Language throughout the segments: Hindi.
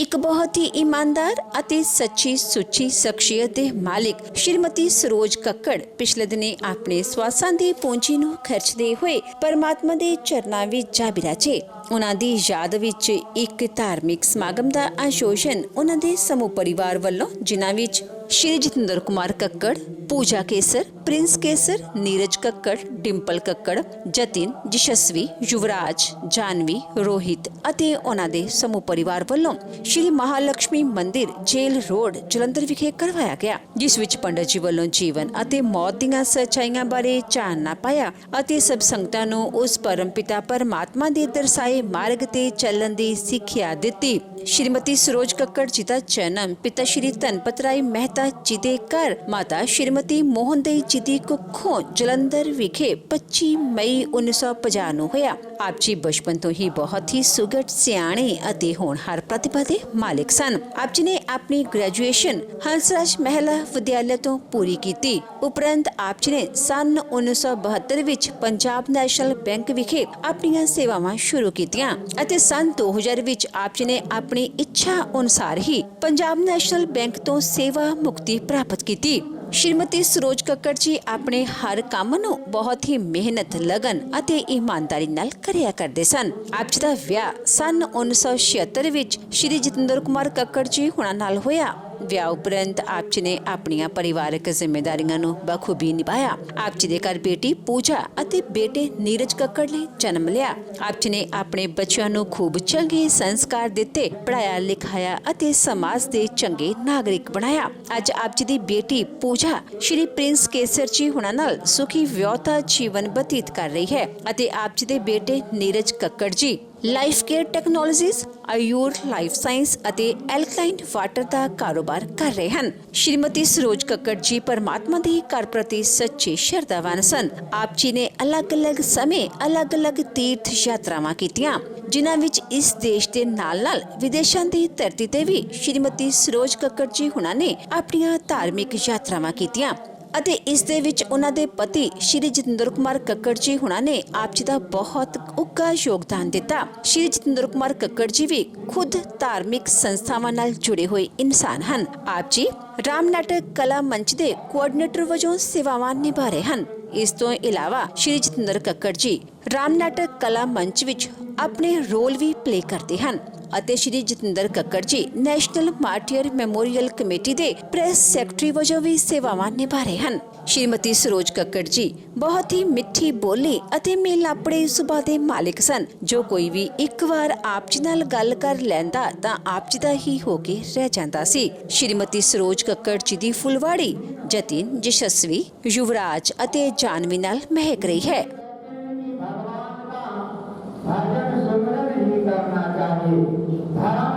ਇੱਕ ਬਹੁਤ ਹੀ ਇਮਾਨਦਾਰ ਅਤੇ ਸੱਚੀ ਸੁੱਚੀ ਸ਼ਖਸੀਅਤ ਦੇ ਮਾਲਿਕ ਸ਼੍ਰੀਮਤੀ ਸਰੋਜ ਕੱਕੜ ਪਿਛਲੇ ਦਿਨੀ ਆਪਣੇ ਸਵਾਸਾਂ ਦੀ ਪੂੰਜੀ ਨੂੰ ਖਰਚਦੇ ਹੋਏ ਪਰਮਾਤਮਾ ਦੇ ਚਰਨਾਂ ਵਿੱਚ ਜਾ ਬਿਰਾਜੇ। ਉਹਨਾਂ ਦੀ ਯਾਦ ਵਿੱਚ ਇੱਕ ਧਾਰਮਿਕ ਸਮਾਗਮ ਦਾ ਆਯੋਜਨ ਉਹਨਾਂ ਦੇ ਸਮੂਹ ਪਰਿਵਾਰ ਵੱਲੋਂ, ਜਿਨ੍ਹਾਂ ਵਿੱਚ ਸ਼੍ਰੀ ਜਤਿੰਦਰ ਕੁਮਾਰ ਕੱਕੜ, ਪੂਜਾ ਕੇਸਰ, ਪ੍ਰਿੰਸ ਕੇਸਰ, ਨੀਰਜ ਕੱਕੜ, ਡਿੰਪਲ ਕੱਕੜ, ਜਤਿਨ, ਜਸ਼ਸਵੀ, ਯੁਵਰਾਜ, ਜਾਨਵੀ, ਰੋਹਿਤ ਅਤੇ ਉਹਨਾਂ ਦੇ ਸਮੂਹ ਪਰਿਵਾਰ ਵੱਲੋਂ ਸ਼੍ਰੀ ਮਹਾਲਕਸ਼ਮੀ ਮੰਦਿਰ, ਜੇਲ ਰੋਡ, ਜਲੰਧਰ ਵਿਖੇ ਕਰਵਾਇਆ ਗਿਆ, ਜਿਸ ਵਿੱਚ ਪੰਡਤ ਜੀ ਵੱਲੋਂ ਜੀਵਨ ਅਤੇ ਮੌਤ ਦੀਆਂ ਸੱਚਾਈਆਂ ਬਾਰੇ ਚਾਨਣਾ ਪਾਇਆ ਅਤੇ ਸਭ ਸੰਗਤਾਂ ਨੂੰ ਉਸ ਪਰਮਪਿਤਾ ਪਰਮਾਤਮਾ ਦੇ ਦਰਸਾਏ ਮਾਰਗ ਤੇ ਚੱਲਣ ਦੀ ਸਿੱਖਿਆ ਦਿੱਤੀ। ਸ਼੍ਰੀਮਤੀ ਸਰੋਜ ਕੱਕੜ ਜੀ ਦਾ ਜਨਮ ਪਿਤਾ ਸ਼੍ਰੀ ਧਨਪਤ ਰਾਏ ਮਹਿਤਾ ਜੀ ਦੇ ਘਰ ਮਾਤਾ ਸ਼੍ਰੀਮਤੀ ਮੋਹਨ ਦੇਈ ਜੀ ਦੀ ਕੁੱਖੋਂ ਜਲੰਧਰ ਵਿਖੇ 25 ਮਈ 1950 ਨੂੰ ਹੋਇਆ। ਆਪ ਜੀ ਬਚਪਨ ਤੋਂ ਹੀ ਬਹੁਤ ਹੀ ਸੁਗੜ, ਸਿਆਣੇ ਅਤੇ ਹੋਣਹਾਰ ਪ੍ਰਤਿਭਾ ਦੇ ਮਾਲਿਕ ਸਨ। ਆਪ ਜੀ ਨੇ ਆਪਣੀ ਗ੍ਰੈਜੂਏਸ਼ਨ ਹੰਸਰਾਜ ਮਹਿਲਾ ਵਿਦਿਆਲਿਆ ਤੋਂ ਪੂਰੀ ਕੀਤੀ। ਉਪਰੰਤ ਆਪ ਜੀ ਨੇ ਸਨ 1972 ਵਿੱਚ ਪੰਜਾਬ ਨੈਸ਼ਨਲ ਬੈਂਕ ਵਿਖੇ ਆਪਣੀਆਂ ਸੇਵਾਵਾਂ ਸ਼ੁਰੂ ਕੀਤੀਆਂ ਅਤੇ ਸਨ 2000 ਵਿੱਚ ਆਪ ਜੀ ਨੇ ਆਪਣੀ ਇੱਛਾ ਅਨੁਸਾਰ ਹੀ ਪੰਜਾਬ ਨੈਸ਼ਨਲ ਬੈਂਕ ਤੋਂ ਸੇਵਾ ਮੁਕਤੀ ਪ੍ਰਾਪਤ ਕੀਤੀ। ਸ਼੍ਰੀਮਤੀ ਸਰੋਜ ਕੱਕੜ ਜੀ ਆਪਣੇ ਹਰ ਕੰਮ ਨੂੰ ਬਹੁਤ ਹੀ ਮਿਹਨਤ, ਲਗਨ ਅਤੇ ਇਮਾਨਦਾਰੀ ਨਾਲ ਕਰਿਆ ਕਰਦੇ ਸਨ। ਆਪ ਜੀ ਦਾ ਵਿਆਹ ਸਨ 1976 ਵਿੱਚ ਸ਼੍ਰੀ ਜਤਿੰਦਰ ਕੁਮਾਰ ਕੱਕੜ ਜੀ ਹੁਣਾਂ ਨਾਲ ਹੋਇਆ। ਵਿਆਹ ਉਪਰੰਤ ਆਪ ਜੀ ਨੇ ਆਪਣੀਆਂ ਪਰਿਵਾਰਕ ਜ਼ਿੰਮੇਦਾਰੀਆਂ ਨੂੰ ਬਖੂਬੀ ਨਿਭਾਇਆ। ਆਪ ਜੀ ਦੇ ਘਰ ਬੇਟੀ ਪੂਜਾ ਅਤੇ ਬੇਟੇ ਨੀਰਜ ਕੱਕੜ ਨੇ ਜਨਮ ਲਿਆ। ਆਪ ਜੀ ਨੇ ਆਪਣੇ ਬੱਚਿਆਂ ਨੂੰ ਖੂਬ ਚੰਗੇ ਸੰਸਕਾਰ ਦਿੱਤੇ, ਪੜਾਇਆ ਲਿਖਾਇਆ ਅਤੇ ਸਮਾਜ ਦੇ ਚੰਗੇ ਨਾਗਰਿਕ ਬਣਾਇਆ। ਅੱਜ ਆਪ ਜੀ ਦੀ ਬੇਟੀ ਪੂਜਾ ਸ਼੍ਰੀ ਪ੍ਰਿੰਸ ਕੇਸਰ ਜੀ ਹੁਣਾਂ ਨਾਲ ਸੁਖੀ ਵਿਆਹਤਾ ਜੀਵਨ ਬਤੀਤ ਕਰ ਰਹੀ ਹੈ ਅਤੇ ਆਪ ਜੀ ਦੇ ਬੇਟੇ Neeraj Kakkar ji life care technologies, Ayur life science ਅਤੇ ਐਲਕਲਾਈਨ ਵਾਟਰ ਦਾ ਕਾਰੋਬਾਰ ਕਰ ਰਹੇ ਹਨ। ਸ਼੍ਰੀਮਤੀ ਸਰੋਜ ਕੱਕੜ ਜੀ ਪਰਮਾਤਮਾ ਦੇ ਘਰ ਪ੍ਰਤੀ ਸੱਚੇ ਸ਼ਰਧਾਵਾਨ ਸਨ। ਆਪ ਜੀ ਨੇ ਅਲੱਗ-ਅਲੱਗ ਸਮੇਂ ਅਲੱਗ-ਅਲੱਗ ਤੀਰਥ ਯਾਤਰਾਵਾਂ ਕੀਤੀਆਂ, ਜਿਨ੍ਹਾਂ ਵਿੱਚ ਇਸ ਦੇਸ਼ ਦੇ ਨਾਲ-ਨਾਲ ਵਿਦੇਸ਼ਾਂ ਦੀ ਧਰਤੀ ਤੇ ਵੀ ਸ਼੍ਰੀਮਤੀ ਸਰੋਜ ਕੱਕੜ ਜੀ ਹੁਣਾਂ ਨੇ ਆਪਣੀਆਂ ਧਾਰਮਿਕ ਯਾਤਰਾਵਾਂ ਕੀਤੀਆਂ ਅਤੇ ਇਸ ਦੇ ਵਿੱਚ ਉਹਨਾਂ ਦੇ ਪਤੀ ਸ਼੍ਰੀ ਜਤਿੰਦਰ ਕੁਮਾਰ ਕੱਕੜ ਜੀ ਹੁਣਾਂ ਨੇ ਆਪ ਜੀ ਦਾ ਬਹੁਤ ਉੱਘਾ ਯੋਗਦਾਨ ਦਿੱਤਾ। ਸ਼੍ਰੀ ਜਤਿੰਦਰ ਕੁਮਾਰ ਕੱਕੜ ਜੀ ਵੀ ਖੁਦ ਧਾਰਮਿਕ ਸੰਸਥਾਵਾਂ ਨਾਲ ਜੁੜੇ ਹੋਏ ਇਨਸਾਨ ਹਨ। ਆਪ ਜੀ ਰਾਮ ਨਾਟਕ ਕਲਾ ਮੰਚ ਦੇ ਕੋਆਰਡੀਨੇਟਰ ਵਜੋਂ ਸੇਵਾਵਾਂ ਨਿਭਾ ਰਹੇ ਹਨ। ਇਸ ਤੋਂ ਇਲਾਵਾ ਸ਼੍ਰੀ ਜਤਿੰਦਰ ਕੱਕੜ ਜੀ ਰਾਮ ਨਾਟਕ ਕਲਾ ਮੰਚ ਵਿੱਚ ਆਪਣੇ ਰੋਲ ਵੀ ਪਲੇ ਕਰਦੇ ਹਨ ਅਤੇ ਸ਼੍ਰੀ ਜਤਿੰਦਰ ਕੱਕੜ ਜੀ ਨੈਸ਼ਨਲ ਮਾਰਟੀਅਰ ਮੈਮੋਰੀਅਲ ਕਮੇਟੀ ਦੇ ਪ੍ਰੈਸ ਸੈਕਟਰੀ ਵਜੋਂ ਵੀ ਸੇਵਾਵਾਂ ਨਿਭਾ ਰਹੇ ਹਨ। ਸ਼੍ਰੀਮਤੀ ਸਰੋਜ ਕੱਕੜ ਜੀ ਬਹੁਤ ਹੀ ਮਿੱਠੀ ਬੋਲੀ ਅਤੇ ਮਿਲਾਪੜੇ ਸੁਭਾਅ ਦੇ ਮਾਲਿਕ ਸਨ। ਜੋ ਕੋਈ ਵੀ ਇੱਕ ਵਾਰ ਆਪ ਜੀ ਨਾਲ ਗੱਲ ਕਰ ਲੈਂਦਾ ਤਾਂ ਆਪ ਜੀ ਦਾ ਹੀ ਹੋ ਕੇ ਰਹਿ ਜਾਂਦਾ ਸੀ। ਸ਼੍ਰੀਮਤੀ ਸਰੋਜ ਕੱਕੜ ਜੀ ਦੀ ਫੁਲਵਾੜੀ ਜਤਿਨ, ਜਸ਼ਸਵੀ, ਯੁਵਰਾਜ ਅਤੇ ਜਾਨਵੀ ਨਾਲ ਮਹਿਕ ਰਹੀ ਹੈ।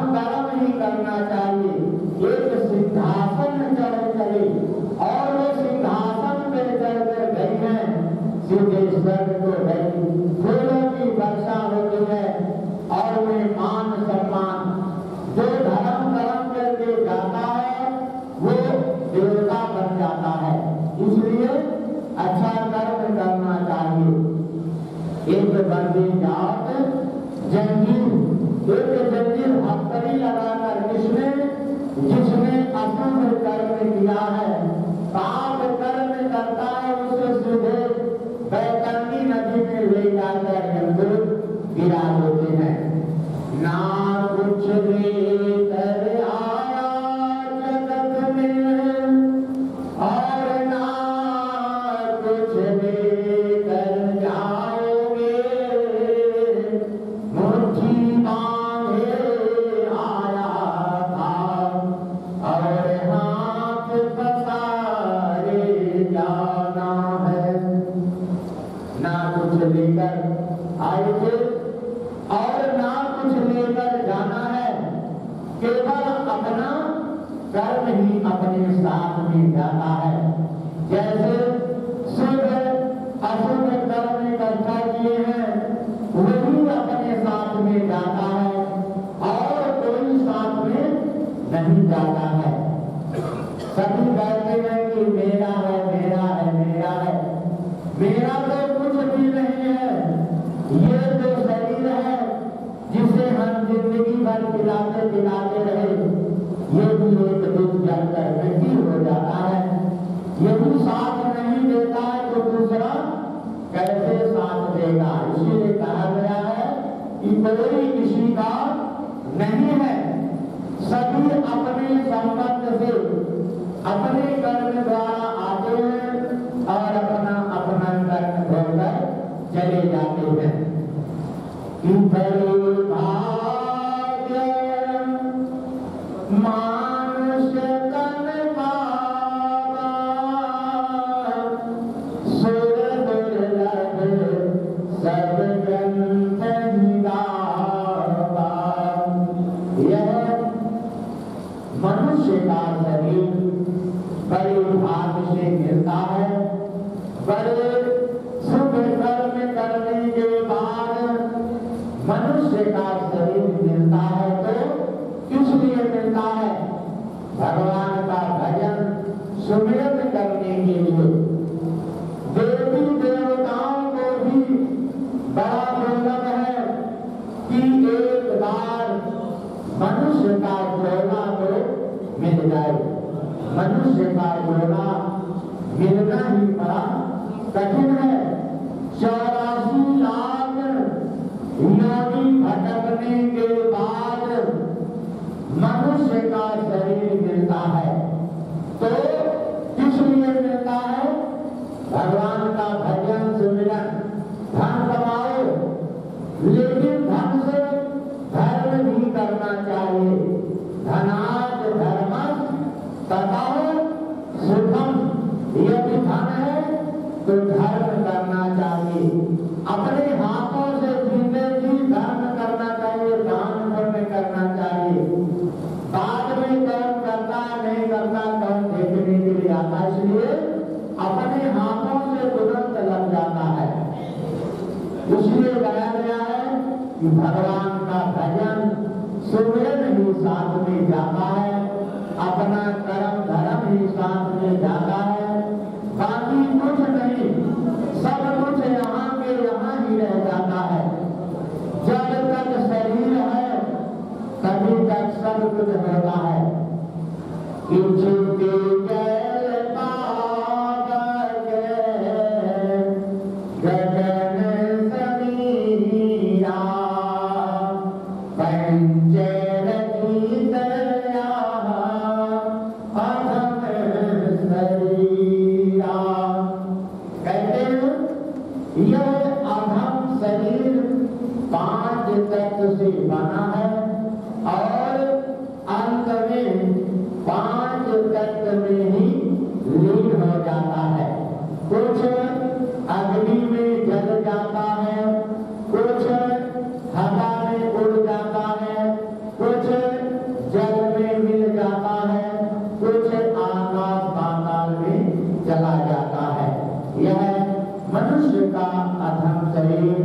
धर्म ही करना चाहिए। एक सिंहासन चले और वो सिंहासन पे चढ़कर गई है, सीधे स्वर्ग को गई। फूलों की वर्षा होती है और वे मान सम्मान, जो धर्म करके जाता है वो देवता बन जाता है। इसलिए अच्छा कर्म करना चाहिए। एक बंदी जात जंगीर, एक जंजीर हथकड़ी लगाकर जिसने अशुभ कर्म किया है, पाप कर्म करता है, उसे सीधे बैतरणी नदी में ले जाकर यमदूत गिरा देते हैं। ना कुछ लेकर आया जगत में और ना कुछ लेकर जाओगे, मुट्ठी बांधे आया था और हाथ पसारे जाना है। ना कुछ लेकर आए थे और ना कुछ लेकर जाना है, केवल अपना कर्म ही अपने साथ में जाता है। जैसे शुभ अशुभ कर्म इकट्ठा किए हैं, वही अपने साथ में जाता है और कोई साथ में नहीं जाता है। सभी कहते हैं कि मेरा है, मेरा है, मेरा है। मेरा तो कुछ भी नहीं है। ये जो शरीर है जिसे हम जिंदगी जिंदगी भर पिलाते पिलाते रहे, ये भी एक दिन जलकर मिट्टी हो जाता है। यदि साथ नहीं देता है तो दूसरा कैसे साथ देगा? इसीलिए कहा गया है कि कोई किसी का नहीं है, सभी अपने संबंध से अपने कर्म द्वारा आते हैं और अपना अपना कर्म छोड़कर चले जाते हैं। बड़े भाग्य मानुष तन पावा, सुर दुर्लभ सब ग्रंथ गावा। यह मनुष्य का शरीर बड़े भाग्य से मिलता है। बड़े शुभ कर्म करने के बाद मनुष्य का शरीर मिलता है तो किस लिए मिलता है? भगवान का भजन सुमिरन करने के लिए। देवी देवताओं को भी बड़ा दुर्लभ है कि एक बार मनुष्य का जोड़ा तो मिल जाए। मनुष्य का जोड़ा मिलना ही बड़ा कठिन है। 84 लाख योनि भटकने के बाद मनुष्य का शरीर मिलता है तो किस लिए मिलता है? भगवान का भजन सुमिरन, धन कमाओ, लेकिन धन से धर्म भी करना चाहिए। धनात् धर्मः ततः सुखम। यदि धन है तो धर्म करना चाहिए। अपने हाथों से जीने की धर्म करना चाहिए, दान पुण्य करना चाहिए। बाद में कर्म करता नहीं करता कर्म देखने के लिए आता, इसलिए अपने हाथों से तुरंत लग जाता है। इसलिए कहा गया है कि भगवान का भजन सुमिरन ही साथ में जाता है, अपना कर्म धर्म ही साथ में जाता है। बाकी कुछ नहीं, सब कुछ यहाँ के यहाँ ही रह जाता है। जब तक शरीर है तभी तक सब कुछ होता है। गगन समीरा पंचर गीतया अधम शरीरा। कहते हैं यह अधम शरीर 5 तत्व से बना है और अंत में 5 तत्व में ही लीन हो जाता है। कुछ अग्नि में जल जाता है, कुछ हवा में उड़ जाता है, कुछ जल में मिल जाता है, कुछ आकाश पाताल में चला जाता है। यह मनुष्य का अधम शरीर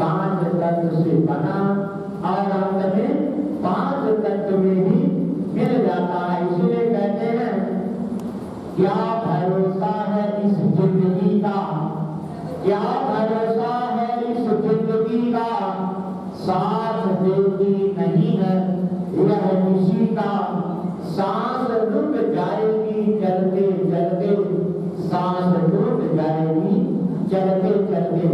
5 तत्व से बना और अंत में 5 तत्व में ही मिल जाता है। इसलिए कहते हैं क्या भरोसा है इस जिंदगी का, क्या भरोसा है इस जिंदगी का, सांस देती नहीं है यह किसी का। सांस रुक जाएगी चलते चलते, सांस रुक जाएगी चलते चलते।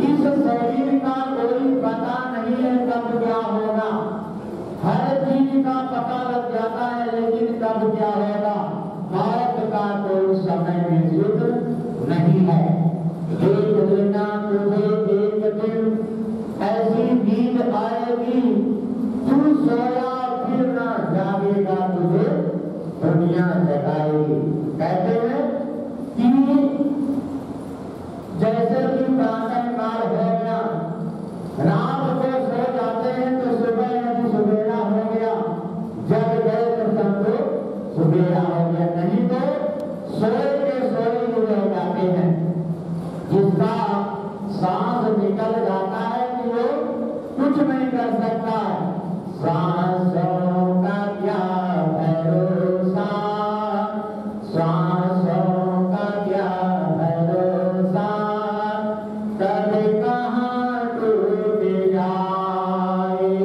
इस शरीर का कोई पता नहीं है कब क्या होगा। हर चीज का पता लग जाता है लेकिन कब क्या होगा मौत का कोई समय निश्चित नहीं है। देख लेना तुझे एक दिन ऐसी नींद आएगी, तू सोया फिर ना जागेगा, तुझे दुनिया जगाएगी। कहते हैं कि जैसे कि प्रातः काल हो गया, रात को सो जाते हैं तो सुबह यदि सुबेरा हो गया, जग गए तो समझो सुबेरा हो गया, नहीं तो सोए के सोए ही रह जाते हैं। जिसका सांस निकल जाता है कि वो कुछ नहीं कर सकता है। सांसों का क्या भरोसा, सांसों का क्या भरोसा, कब कहाँ टूट जाए।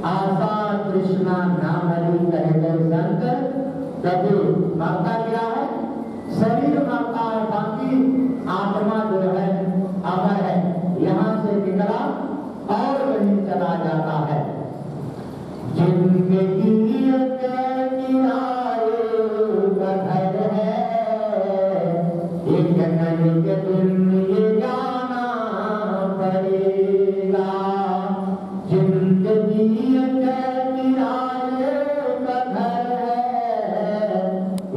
आशा तृष्णा ना मरी कहे गए संत। कभी मरता क्या है? शरीर मरता है, बाकी आत्मा जो है अमर है, यहाँ से निकला और कहीं चला जाता है। जिंदगी के किराए का घर है, एक न एक दिन ये जाना पड़ेगा। जिंदगी के किराए का घर है,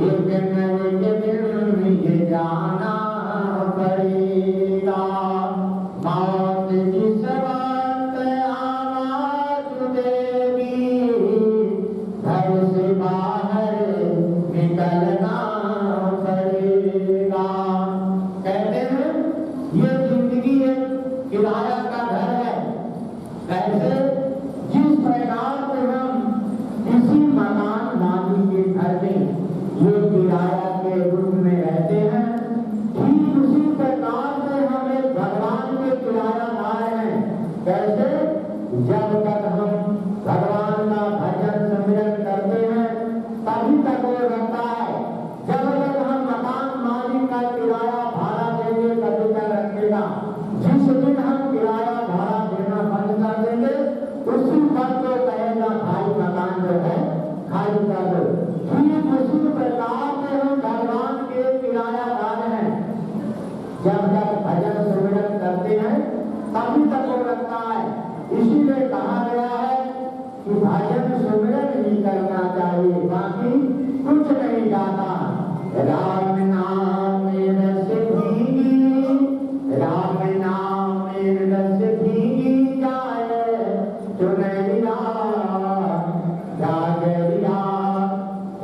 एक न एक दिन ये जाना पड़ेगा। मौत जिस वक्त आवाज देगी, घर से बाहर निकलना पड़ेगा। कहते हैं ये जिंदगी एक किराया का घर है। कैसे? जिस प्रकार से हम किसी मकान मालिक के घर में ये किराया के रूप में रहते हैं, ठीक उसी प्रकार से हम एक भगवान के किरायादार हैं। कैसे? जब तक हम भगवान का भजन सिमरन करते हैं तभी तक वो रहता है। जब तक हम मकान मालिक का किराया भाड़ा देंगे तभी तक रखेगा। जिस दिन हम किराया भाड़ा देना बंद कर देंगे उसी वक्त तो कहेगा भाई मकान जो है खाली कर दो। ठीक उसी प्रकार से हम भगवान के किरायादार हैं। जब तक भजन सिमरन करते हैं तभी तक वो रखता है। इसीलिए कहा गया है कि भजन सिमरन ही करना चाहिए, बाकी कुछ नहीं जाता। राम नाम में रस भीगी, राम नाम में रस भीगी जाए चुनरिया, जागरिया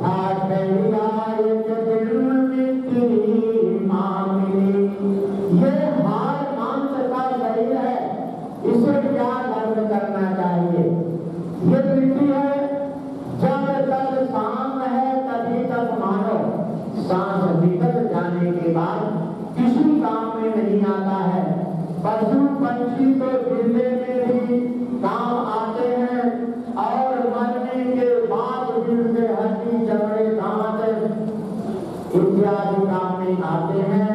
ठाठरिया एक दिन मिट्टी मांगली। ये हार मांस का शरीर है, इसे क्या धर्म करना चाहिए? ये मिट्टी है, जब तक सांस है तभी तक मानो, सांस निकल जाने के बाद किसी काम में नहीं आता है। पशु पंछी तो जिंदे में भी काम आते हैं और मरने के बाद भी उनसे हड्डी चमड़े दांत इत्यादि काम में आते हैं।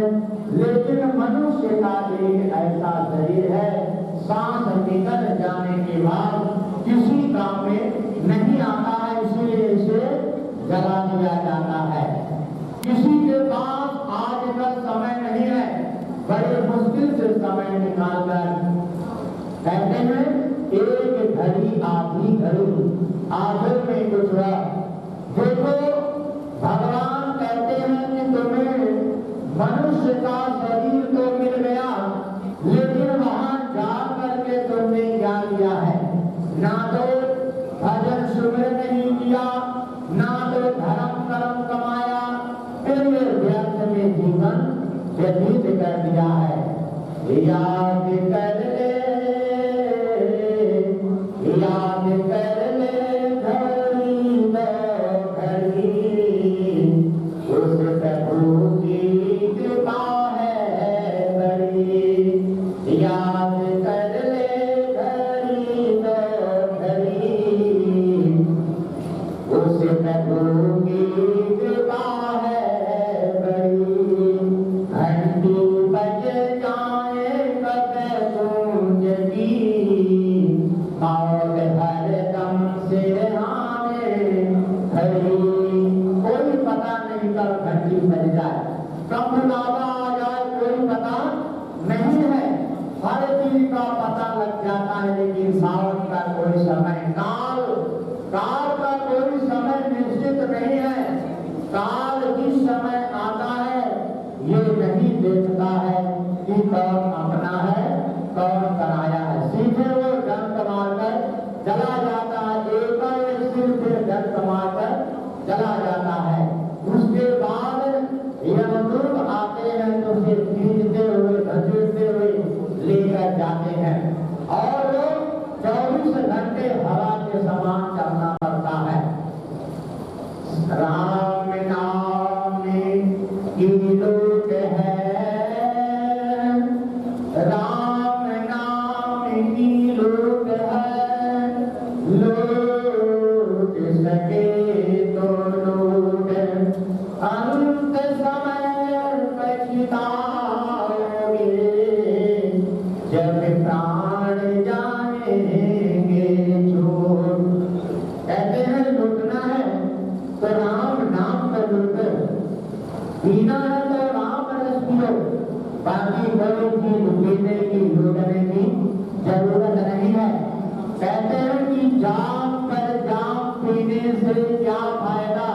लेकिन मनुष्य का एक ऐसा शरीर है, सांस निकल जाने के बाद किसी काम में नहीं आता है, इसलिए इसे जला दिया जाता है। किसी के पास आजकल समय नहीं है, बड़े मुश्किल से समय निकालकर कहते हैं एक घड़ी आधी घड़ी आखिर में कुछ हुआ। देखो भगवान कहते हैं कि तुम्हें मनुष्य का शरीर तो मिल गया, लेकिन वहां जा करके तुमने क्या किया है? ना तो भजन सुमरन नहीं किया, ना तो धर्म कर्म कमाया, फिर ये व्यर्थ में जीवन व्यतीत कर दिया है। याद कर ले, याद कर ले घड़ी दो घड़ी, उस प्रभु की कृपा है बड़ी। याद कर ले घड़ी दो घड़ी, उस प्रभु की कृपा है बड़ी। घंटी बज जाए कब गूंज की, मौत हरदम सिरहाने खड़ी। कोई पता नहीं कब घंटी बज जाए, कब बुलावा आ जाए, कोई पता नहीं है। हर चीज का पता लग जाता है, लेकिन सावन का कोई समय काल का कोई समय निश्चित नहीं है। काल जिस समय आता है ये नहीं देखता है कि कौन अपना है कौन कराया है। सीधे वो डंक मारकर चला जाता है, एक सिर पे डंक मारकर चला जाता है। उसके बाद यमदूत आते हैं तो उसे खींचते हुए घसीटते हुए लेकर जाते हैं और 24 घंटे हवा के समान चलना पड़ता है। राम नाम की लूट है, राम नाम की लूट है, कि जाम पर जाम पीने से क्या फायदा,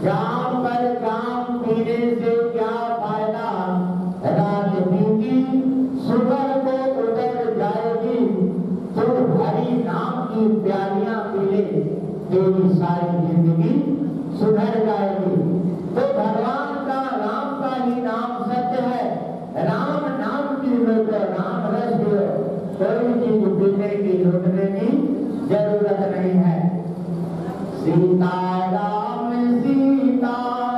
जाम पर जाम पीने से क्या फायदा, रात बीती सुबह को उतर जाएगी, तो हरि नाम की प्यालियां पी ले, तेरी सारी जिंदगी सुधर जाएगी। तो भगवान का, राम का ही नाम सत्य है। राम नाम की लो तो राम रस लो, कोई चीज पीने की लुटने की जरूरत नहीं है। सीताराम सीताराम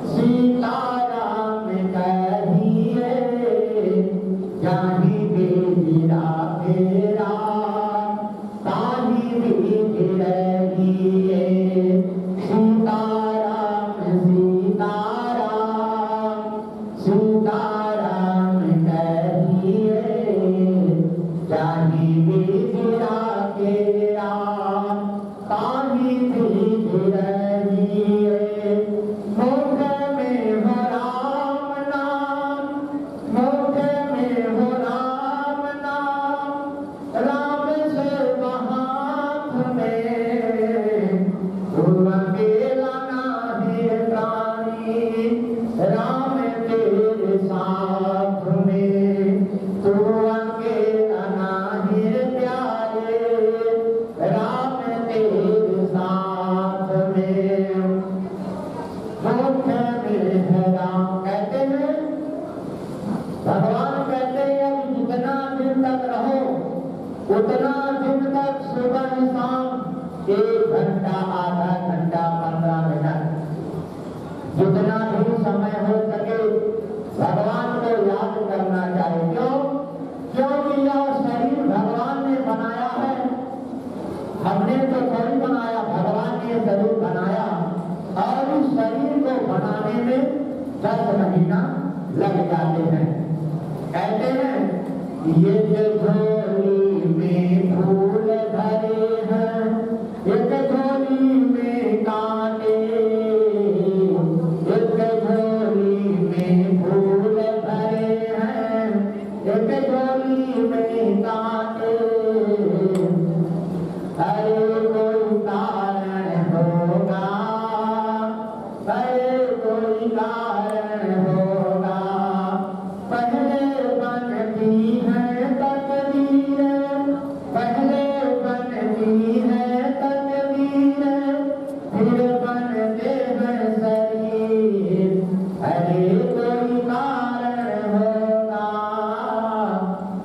सीताराम कहिए, जाहि बीज राखे राम, ताहि बीज रहिए। सीताराम सीताराम सीताराम कहिए, जाहि बीज राखे राम, ताहि बीज रहिए। मुख में हो राम नाम, मुख में हो राम नाम, राम से हाथ में, तुम अकेला नाहि प्राणी, राम तेरे साथ में, तुम अकेला नाहि प्यारे, राम तेरे साथ में। मुख में है राम, कहते हैं भगवान, कहते हैं कि जितना दिन तक रहो उतना दिन तक सुबह शाम 1 घंटा, आधा घंटा, 15 मिनट, जितना भी समय हो सके भगवान को याद करना चाहिए। क्यों? क्योंकि यह शरीर भगवान ने बनाया है, हमने तो थोड़ी बनाया, भगवान ने शरीर बनाया, और इस शरीर को बनाने में 10 महीना लग जाते हैं। कहते हैं ये झोली में फूल भरे हैं, एक झोली में कांटे, एक झोली में फूल भरे हैं, एक झोली में कांटे। अरे कोई कारण होगा, अरे कोई कारण होगा, पहले बनती है तकदीर, पहले बनती है तकदीर, फिर बनते हैं शरीर। अरे कोई कारण होगा,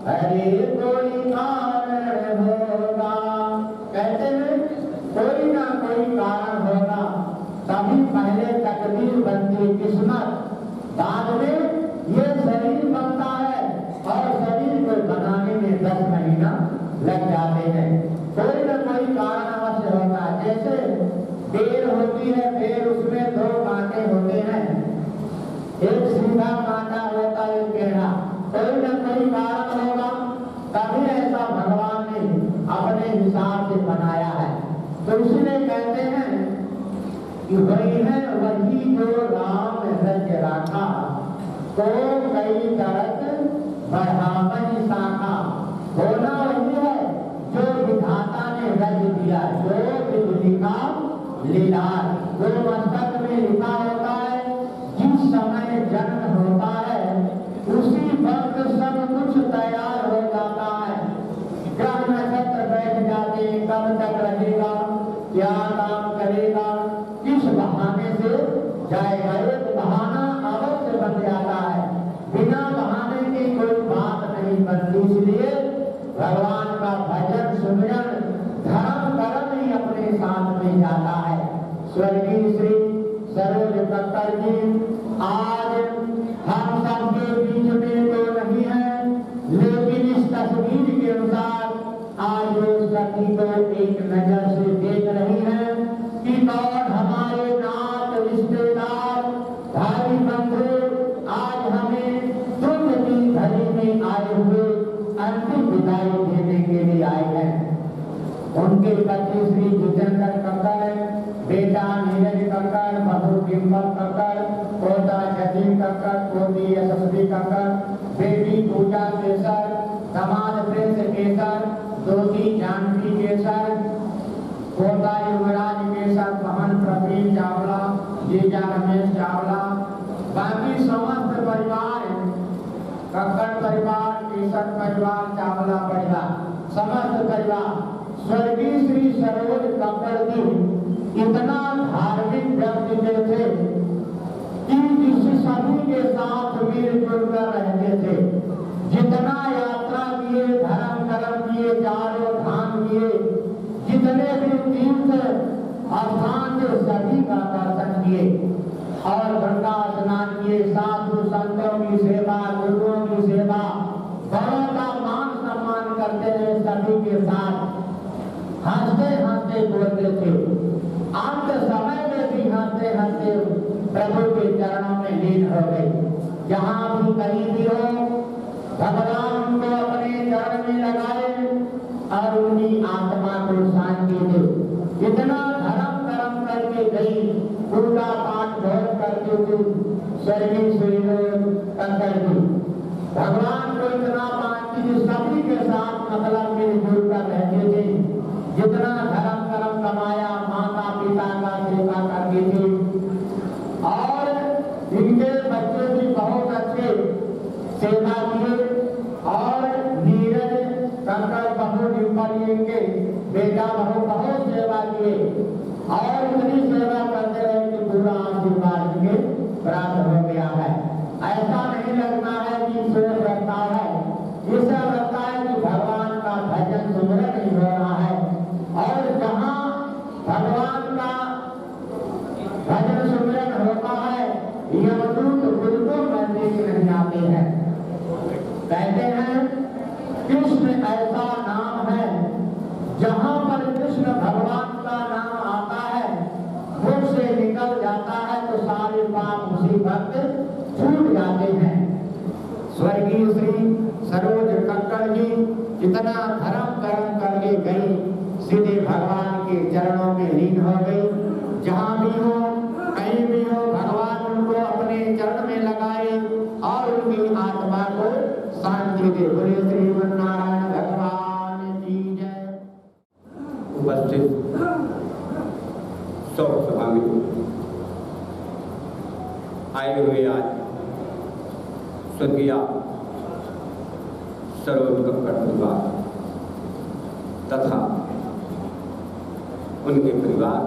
अरे कोई कारण होगा। कहते हैं कोई ना कोई कारण होगा, तभी पहले तकदीर बनती, किस्मत, बाद में ये शरीर बनता है, और शरीर को बनाने में 10 महीना लग जाते हैं। कोई ना कोई कारण अवश्य होता है। जैसे बेल होती है, बेल उसमें 2 कांटे होते हैं, एक सीधा कांटा होता है, एक टेढ़ा। कोई ना कोई कारण होगा, तभी ऐसा भगवान ने अपने हिसाब से बनाया है। तो इसलिए कहते हैं कि वही है वही जो राम रच राखा, तो कई तरत बढ़ावई शाखा। होना वही है जो विधाता ने रच दिया, जो लिखा लीलार, जो मस्तक में लिखा होता है, जिस समय जन्म होता है उसी वक्त सब कुछ तैयार हो जाता है। ग्रह नक्षत्र बैठ जाते, कब तक रहेगा, क्या काम करेगा, किस बहाने से जाएगा, एक बहाना अवश्य बन जाता है। बिना बहाने की कोई बात नहीं बनती। इसलिए भगवान का भजन, सुमिरन, धर्म, कर्म ही अपने साथ में जाता है। स्वर्गीय श्री सरोज कक्कड़ जी आज हम सबके बीच में तो नहीं है, लेकिन इस तस्वीर के अनुसार आज उस सखी को एक नजर से देख रही है कि कौन हमारे नात, रिश्तेदार, भाई बंधु आज हमें दुख की घड़ी में आए हुए अंतिम विदाई देने के लिए आए हैं। उनके पति श्री जितेंद्र कक्कड़, बेटा नीरज कक्कड़, बहू डिम्पल कक्कड़, पोता जतीन कक्कड़, पोती यशस्वी कक्कड़, बेटी पूजा केसर, समाज प्रेस केसर, कक्कड़ परिवार, किशन परिवार, चावला परिवार, समस्त परिवार स्वर्गीय श्री सरोज कक्कड़ जी इतना धार्मिक व्यक्ति थे कि जिस सभी के साथ मिलजुल कर रहते थे। जितना यात्रा किए, धर्म कर्म किए, चारों धाम किए, जितने भी तीर्थ स्थान थे सभी का दर्शन किए और गंगा स्नान किए, साधु संतों की सेवा, गुरुओं की सेवा, बड़ों का मान सम्मान करते रहे, सभी के साथ हंसते हंसते बोलते थे। अंत समय में भी हंसते हंसते प्रभु के चरणों में लीन हो गए। जहाँ भी कहीं भी हो भगवान उनको अपने चरण में लगाए और उनकी आत्मा को शांति दे। इतना धर्म कर्म करके गई, पूजा पाठ बहुत करते थे स्वर्गीय श्री कक्कड़ जी। भगवान को इतना मानती थी, सभी के साथ मतलब मिलजुल कर रहते थे। जितना धर्म कर्म कमाया माता पिता का सेवा करती थी और इनके बच्चे भी बहुत अच्छे सेवा किए और नीरज कक्कड़ बहू डिम्पल इनके बेटा बहू बहुत सेवा किए और इतनी सेवा करते रहे कि पूरा आशीर्वाद इनके प्राप्त हो गया है। ऐसा नहीं लगता है कि सोच रखता है, ऐसा लगता है कि भगवान का भजन सुमरन नहीं हो रहा है। और जहाँ भगवान का भजन सुमरन होता है यमदूत बिल्कुल नजदीक नहीं आते हैं। कहते हैं कृष्ण ऐसा नाम है जहाँ पर कृष्ण भगवान का नाम आता है, मुख से निकल जाता है तो सारे पाप मुसीबत छूट जाते हैं। स्वर्गीय श्री सरोज कक्कड़ जी इतना धर्म कर्म करके गई, सीधे भगवान के चरणों में लीन हो गई। जहाँ भी हो कहीं भी हो भगवान उनको अपने चरण में लगाए और उनकी आत्मा को शांति दे। बोले श्रीमन्नारायण भगवान की जय। उपस्थित शोक सभा में आए हुए आज स्वर्गीय सरोज कक्कड़ परिवार तथा उनके परिवार,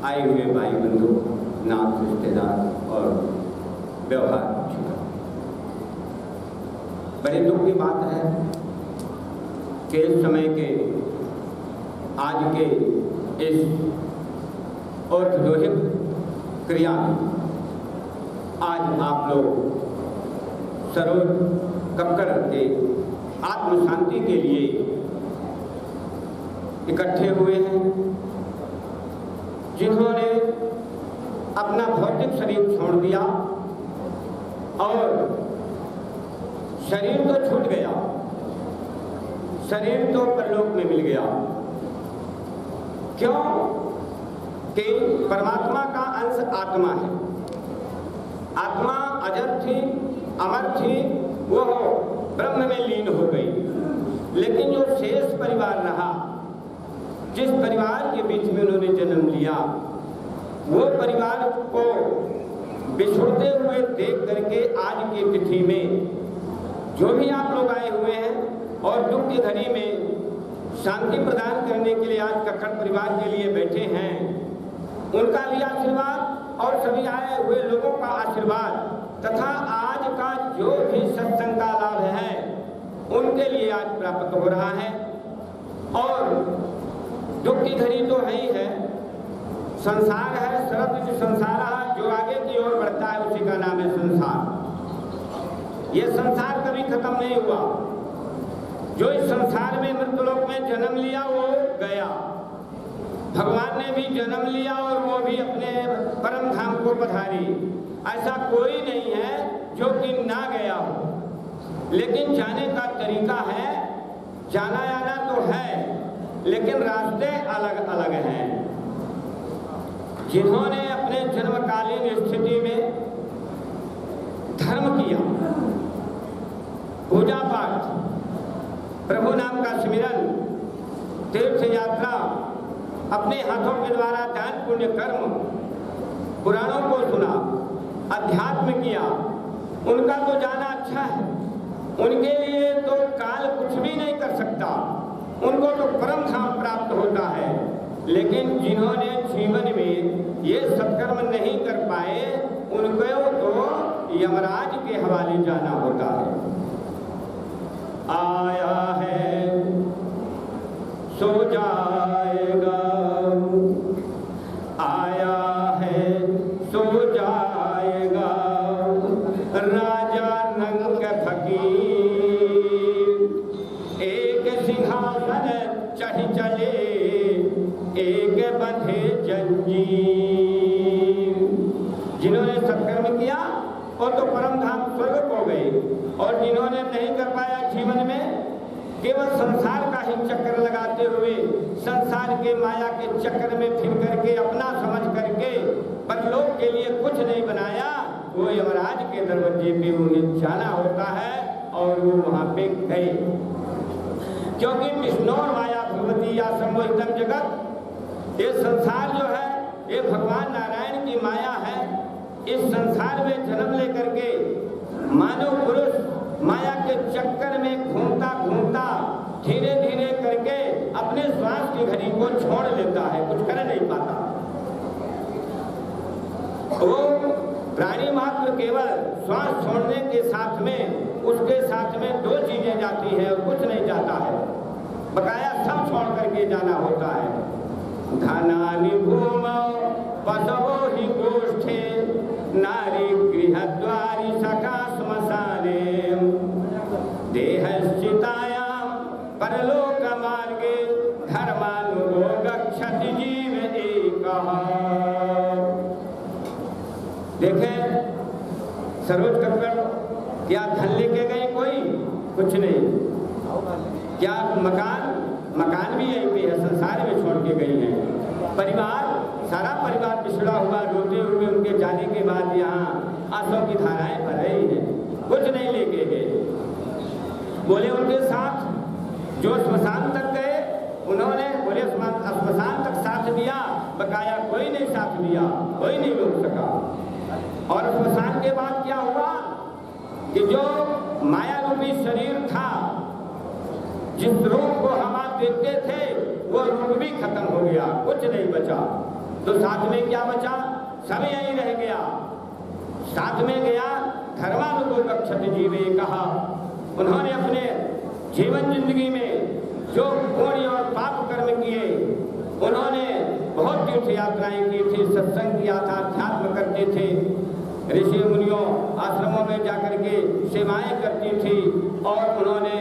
आए हुए भाई बंधु, नाथ रिश्तेदार और व्यवहार, बड़े दुख की बात है कि इस समय के आज के इस औषधोहिक क्रिया में आज आप लोग सरोज कक्कड़ के आत्म शांति के लिए इकट्ठे हुए हैं, जिन्होंने अपना भौतिक शरीर छोड़ दिया और शरीर तो छूट गया, शरीर तो परलोक में मिल गया। क्यों? कि परमात्मा का अंश आत्मा है। आत्मा अजर थी, अमर थी, वो ब्रह्म में लीन हो गई। लेकिन जो शेष परिवार रहा, जिस परिवार के बीच में उन्होंने जन्म लिया, वो परिवार को बिछुड़ते हुए देख करके आज की तिथि में जो भी आप लोग आए हुए हैं और दुख की घड़ी में शांति प्रदान करने के लिए आज कक्कड़ परिवार के लिए बैठे हैं, उनका भी आशीर्वाद और सभी आए हुए लोगों का आशीर्वाद तथा आज का जो भी सत्संग का लाभ है उनके लिए आज प्राप्त हो रहा है। और दुख की घड़ी तो है ही है, संसार है, सरल संसार है, जो आगे की ओर बढ़ता है उसी का नाम है संसार। ये संसार कभी खत्म नहीं हुआ। जो इस संसार में मृत्युलोक में जन्म लिया वो गया, भगवान ने भी जन्म लिया और वो भी अपने परम धाम को पधारी। ऐसा कोई नहीं है जो कि ना गया हो, लेकिन जाने का तरीका है, जाना आना तो है, लेकिन रास्ते अलग अलग हैं। जिन्होंने अपने जन्मकालीन स्थिति में धर्म किया, पूजा पाठ, प्रभु नाम का स्मरण, तीर्थ यात्रा, अपने हाथों के द्वारा दान पुण्य कर्म, पुराणों को सुना, अध्यात्म किया, उनका तो जाना अच्छा है, उनके लिए तो काल कुछ भी नहीं कर सकता, उनको तो परम धाम प्राप्त होता है। लेकिन जिन्होंने जीवन में ये सत्कर्म नहीं कर पाए, उनको तो यमराज के हवाले जाना होता है। आया है सो जाएगा, आया है सो जाएगा, राजा रंग फकीर, एक सिंहासन चढ़ चले, एक बंधे जंजीर। जिन्होंने सत्कर्म किया वो तो परम धाम स्वर्ग को गए, और जिन्होंने नहीं कर पाया जीवन में, केवल संसार का ही चक्कर लगाते हुए, संसार के माया के चक्कर में फिर करके अपना समझ करके परलोक के लिए कुछ नहीं बनाया, वो यमराज के दरवाजे पे उन्हें जाना होता है और वो वहां पे गए। क्योंकि विष्णु और माया भगवती या संमोहितम जगत, ये संसार जो है ये भगवान नारायण की माया है। इस संसार में जन्म लेकर के मानव पुरुष माया के चक्कर में घूमता घूमता धीरे धीरे करके अपने श्वास की घड़ी को छोड़ लेता है, कुछ कर नहीं पाता। वो प्राणी मात्र केवल श्वास छोड़ने के साथ में उसके साथ में दो चीजें जाती है और कुछ नहीं जाता है, बकाया सब छोड़ करके जाना होता है। धनानि भूमौ पशवो हि गोष्ठे, नारी गृहद्वारि सखा श्मशाने, देहश्चितायां परलोक मार्गे, धर्मानुगो गच्छति जीव एकः। देखें सरोज कक्कड़, क्या धन लेके गए कोई? कुछ नहीं। क्या मकान भी यहीं पे है, संसार में छोड़ के गई है। परिवार, सारा परिवार पिछड़ा हुआ रोते हुए उनके जाने के बाद यहाँ आंसू की धाराएं बह रही हैं, कुछ नहीं लेके गए। बोले उनके साथ जो श्मशान तक गए, उन्होंने बोले श्मशान तक साथ दिया, बकाया कोई नहीं साथ दिया, कोई नहीं रोक सका। और श्मशान के बाद क्या हुआ कि जो माया रूपी शरीर था, जिस रूप को हम आप देखते थे, वो रूप भी खत्म हो गया, कुछ नहीं बचा। तो साथ में क्या बचा? सब यही रह गया। साथ में गया धर्मानुकूल गच्छति जीवे कहा। उन्होंने अपने जीवन जिंदगी में जो पुण्य और पाप कर्म किए, उन्होंने बहुत तीर्थ यात्राएं की थी, सत्संग किया था, अध्यात्म करते थे, ऋषि मुनियों आश्रमों में जाकर के सेवाएं करती थी, और उन्होंने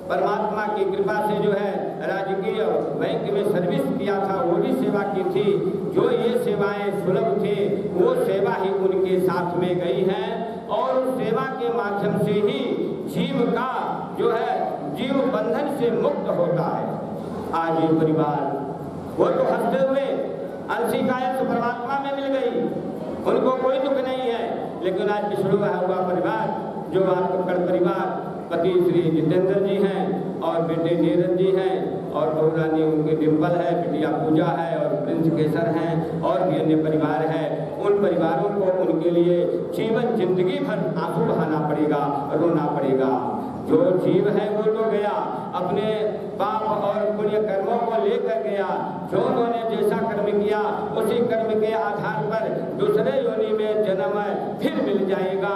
परमात्मा की कृपा से जो है राजकीय बैंक में सर्विस किया था, वो भी सेवा की थी। जो ये सेवाएं सुलभ थे, वो सेवा ही उनके साथ में गई है, और उस सेवा के माध्यम से ही जीव का जो है जीव बंधन से मुक्त होता है। आज ये परिवार, वो तो हंसते हुए अंशी कायक परमात्मा में मिल गई, उनको कोई दुख नहीं है। लेकिन आज पिछड़ा हुआ परिवार, जो आपका परिवार, पति श्री जितेंद्र जी हैं और बेटे नीरज जी हैं, और बहुरानी उनके डिम्पल है, बिटिया पूजा है, और प्रिंस केसर हैं, और भी अन्य परिवार हैं। उन परिवारों को उनके लिए जीवन जिंदगी भर आंसू बहाना पड़ेगा, रोना पड़ेगा। जो जीव है वो तो गया, अपने पाप और पुण्य कर्मों को लेकर गया। जो उन्होंने जैसा कर्म किया, उसी कर्म के आधार पर दूसरे योनि में जन्म फिर मिल जाएगा।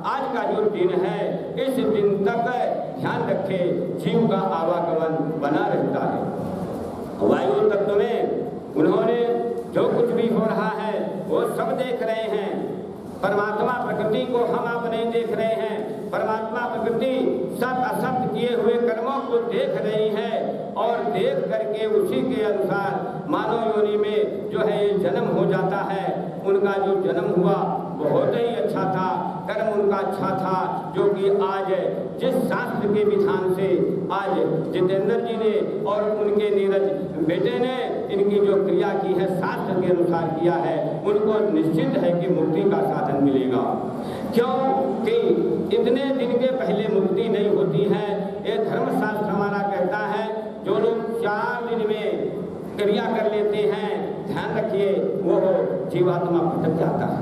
आज का जो दिन है, इस दिन तक ध्यान रखे, जीव का आवागमन बना रहता है। वायु तत्व में उन्होंने जो कुछ भी हो रहा है वो सब देख रहे हैं। परमात्मा प्रकृति को हम आप नहीं देख रहे हैं, परमात्मा प्रकृति सत असत किए हुए कर्मों को देख रही है, और देख करके उसी के अनुसार मानव योनि में जो है जन्म हो जाता है। उनका जो जन्म हुआ बहुत ही अच्छा था, कर्म उनका अच्छा था, जो कि आज जिस शास्त्र के विधान से आज जितेंद्र जी ने और उनके नीरज बेटे ने इनकी जो क्रिया की है, शास्त्र के अनुसार किया है, उनको निश्चित है कि मुक्ति का साधन मिलेगा। क्योंकि इतने दिन के पहले मुक्ति नहीं होती है। ये धर्मशास्त्र हमारा कहता है, जो लोग 4 दिन में क्रिया कर लेते हैं, ध्यान रखिए, वो जीवात्मा भटक जाता है,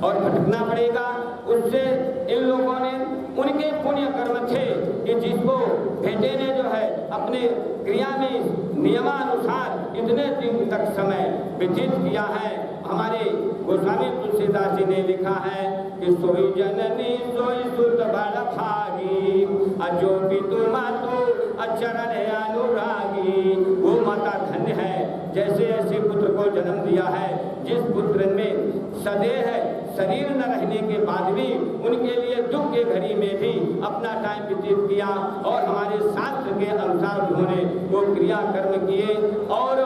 और भटकना पड़ेगा उससे इन लोगों ने उनके पुण्य कर्म थे कि जिसको बेटे ने जो है अपने क्रिया में नियमानुसार इतने दिन तक समय व्यतीत किया है। हमारे गोस्वामी तुलसीदास जी ने लिखा है कि सोई जननी सोई सुत बड़ भागी अजो पितु मातु अचरण अनुरागी। वो माता धन्य है जैसे ऐसे पुत्र को जन्म दिया है जिस पुत्र में सदैह शरीर न रहने के बाद भी उनके लिए दुख के घड़ी में भी अपना टाइम व्यतीत किया और हमारे शास्त्र के अनुसार उन्होंने वो क्रिया कर्म किए। और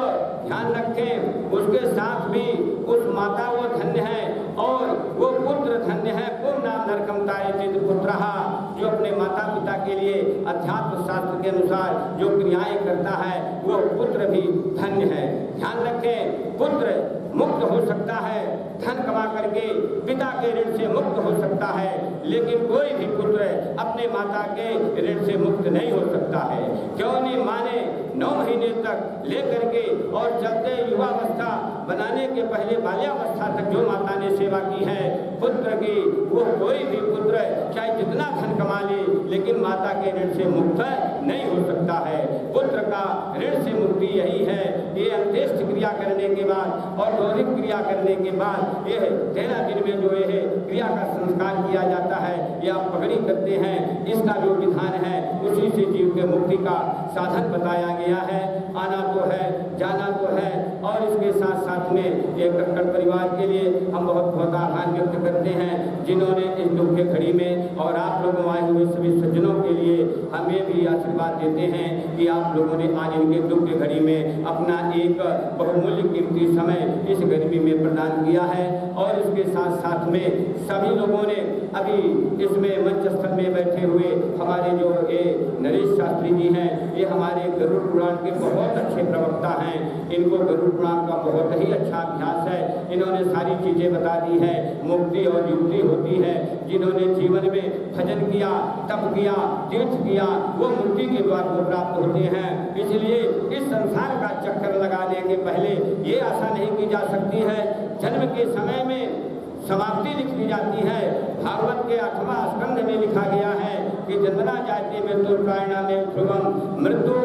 ध्यान रखें उसके साथ भी उस माता वो धन्य है और वो पुत्र धन्य है। पुण्य नाम नरकमताय चित पुत्रहा, जो अपने माता पिता के लिए अध्यात्म शास्त्र के अनुसार जो क्रियाएं करता है वो पुत्र भी धन्य है। ध्यान रखें पुत्र मुक्त हो सकता है धन कमा करके, पिता के ऋण से मुक्त हो सकता है, लेकिन कोई भी पुत्र अपने माता के ऋण से मुक्त नहीं हो सकता है। क्यों नहीं माने 9 महीने तक लेकर के और चलते युवावस्था बनाने के पहले बाल्यावस्था तक जो माता ने सेवा की है पुत्र की, वो कोई भी पुत्र चाहे जितना धन कमा ले लेकिन माता के ऋण से मुक्त नहीं हो सकता है। पुत्र का ऋण से मुक्ति यही है। ये अंत्येष्टि क्रिया करने के बाद और गौरिक क्रिया करने के बाद ये 13 दिन में जो है क्रिया का संस्कार किया जाता है या पगड़ी करते हैं। इसका जो विधान है उसी से जीव के मुक्ति का साधन बताया गया है। आना तो है जाना तो है और इसके साथ साथ में एक कक्कड़ परिवार के लिए हम बहुत बहुत आभार व्यक्त करते हैं जिन्होंने इस दुख के घड़ी में और आप लोगों आए हुए सभी सज्जनों के लिए हमें भी आशीर्वाद देते हैं कि आप लोगों ने आज इनके दुख के घड़ी में अपना एक बहुमूल्य कीमती समय इस गर्मी में प्रदान किया है। और इसके साथ साथ में सभी लोगों ने अभी इसमें मंच स्थल में बैठे हुए हमारे जो ये नरेश शास्त्री जी हैं, ये हमारे गरुड़ पुराण के बहुत अच्छे प्रवक्ता हैं। इनको गरुड़ पुराण का बहुत ही अच्छा अभ्यास है। इन्होंने सारी चीज़ें बता दी है। मुक्ति और युक्ति होती है। जिन्होंने जीवन में भजन किया, तप किया, तीर्थ किया, वो मुक्ति के द्वार को प्राप्त होते हैं। इसलिए इस संसार का चक्कर लगाने के पहले ये आशा नहीं की जा सकती है। जन्म के समय में समाप्ति लिख दी जाती है। भागवत के 8वां स्कंध में लिखा गया है कि जन्मना जाति मृत्युर्कायणा में ध्रुवम, मृत्यु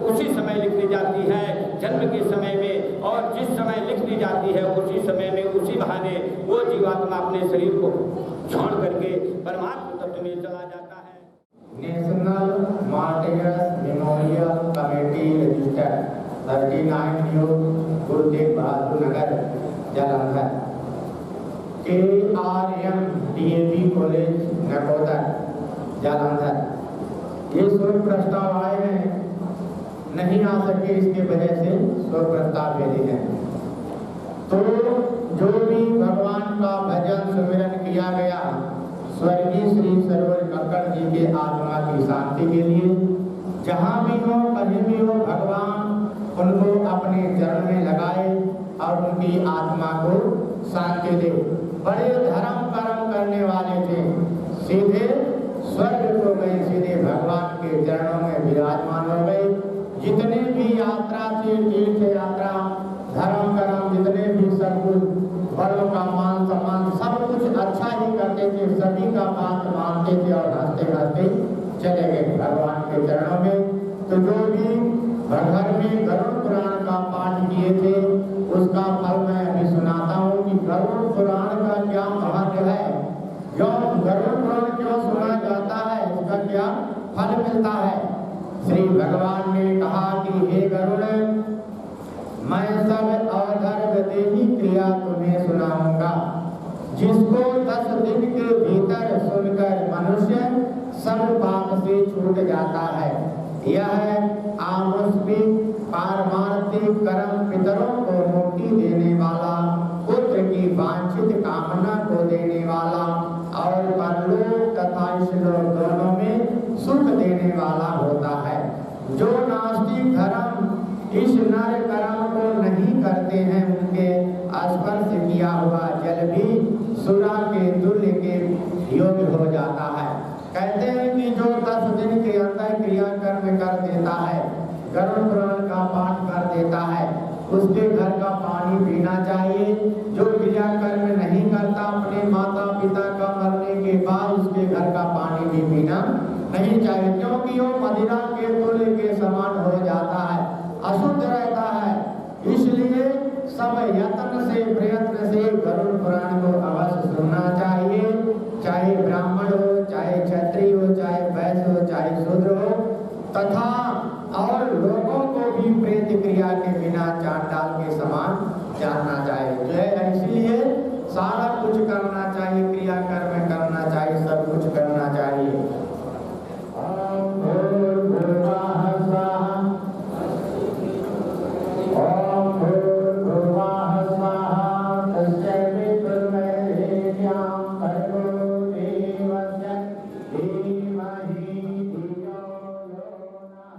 उसी समय लिख दी जाती है जन्म के समय में, और जिस समय लिख दी जाती है उसी समय में उसी बहाने वो जीवात्मा अपने शरीर को छोड़ करके परमात्मा तत्व में चला जाता है। National martyrs memorial committee registered 39 new Guru Tegh Bahadur Nagar Jalandhar, KRM DAV college Nakodar Jalandhar. ये शोक प्रस्ताव आए हैं, नहीं आ सके इसके वजह से शोक प्रस्ताव भेजे हैं। तो जो भी भगवान का भजन सुमिरन किया गया स्वर्गीय श्री सरोवर कक्कड़ जी के आत्मा की शांति के लिए, जहाँ भी हो कहीं भी हो भगवान उनको अपने चरण में लगाए और उनकी आत्मा को शांति दे। बड़े धर्म कर्म करने वाले थे, सीधे स्वर्ग को गए, सीधे भगवान के चरणों में विराजमान हो गए। जितने भी यात्रा थी, तीर्थ यात्रा, धर्म कर्म, जितने भी सब कुछ, बड़ों का मान सम्मान, सब कुछ अच्छा ही करते थे, सभी का बात मानते थे और हंसते हंसते चले गए भगवान के चरणों में। तो जो भी घर में गरुड़ पुराण का पाठ किए थे उसका फल मैं अभी सुनाता हूँ कि गरुड़ पुराण का क्या महत्व है, क्यों गरुड़ पुराण क्यों सुना जाता है, उसका क्या फल मिलता है। श्री भगवान ने कहा कि हे गरुड़, मैं सब अधर्म देही क्रिया तुम्हें सुनाऊंगा, जिसको 10 दिन के भीतर सुनकर मनुष्य सब पाप से छूट जाता है। यह आमुष्मिक पारमार्थिक कर्म पितरों को मुक्ति देने वाला, पुत्र की वांछित कामना को देने वाला और परलोक तथा इहलोक दोनों में सुख देने वाला होता है। जो नास्तिक धर्म इस नर कर्म को नहीं करते हैं उनके स्पर्श किया हुआ जल भी सुरा के तुल्य के योग्य हो जाता है। कहते हैं कि जो 10 दिन के अंदर क्रिया कर्म कर देता है, गरुड़ पुराण का पाठ कर देता है, उसके घर का पानी पीना चाहिए। जो क्रिया कर्म नहीं करता अपने माता पिता का मरने के बाद उसके घर का पानी भी पीना नहीं चाहिए, क्योंकि वो मदिरा के तुल्य के समान हो जाता है, अशुद्ध रहता है। इसलिए सब यत्न से प्रयत्न से गरुड़ पुराण को अवश्य सुनना चाहिए, चाहे ब्राह्मण हो, चाहे क्षत्रिय हो, चाहे वैश्य हो, चाहे शूद्र हो, तथा और लोगों को भी प्रेत क्रिया के बिना चांडाल के समान जानना चाहिए। जो है इसलिए सारा कुछ करना चाहिए, क्रिया कर्म करना चाहिए, सब कुछ करना चाहिए। ओम भूर्भुवः स्वाहा, ओम भूर्भुवः स्वाहा, तस्य वितुर्वरेण्यं भर्गो देवस्य धीमहि धियो यो नः।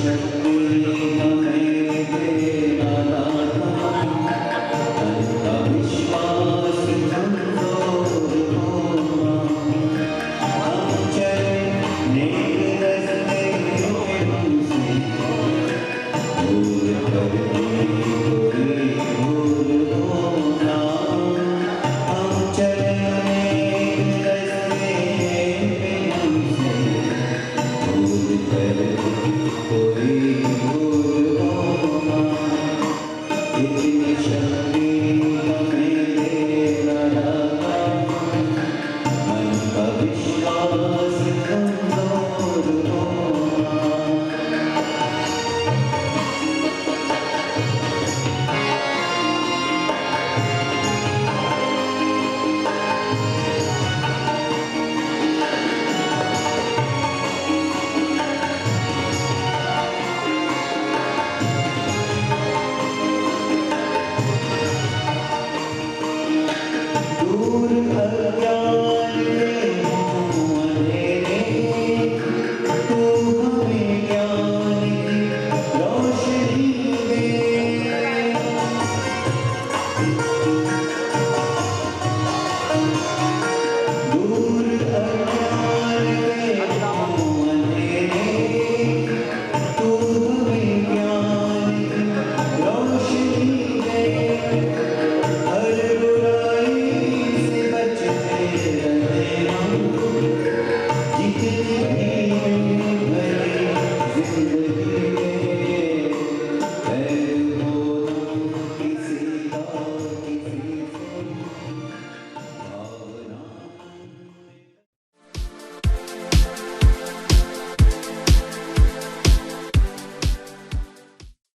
Shakti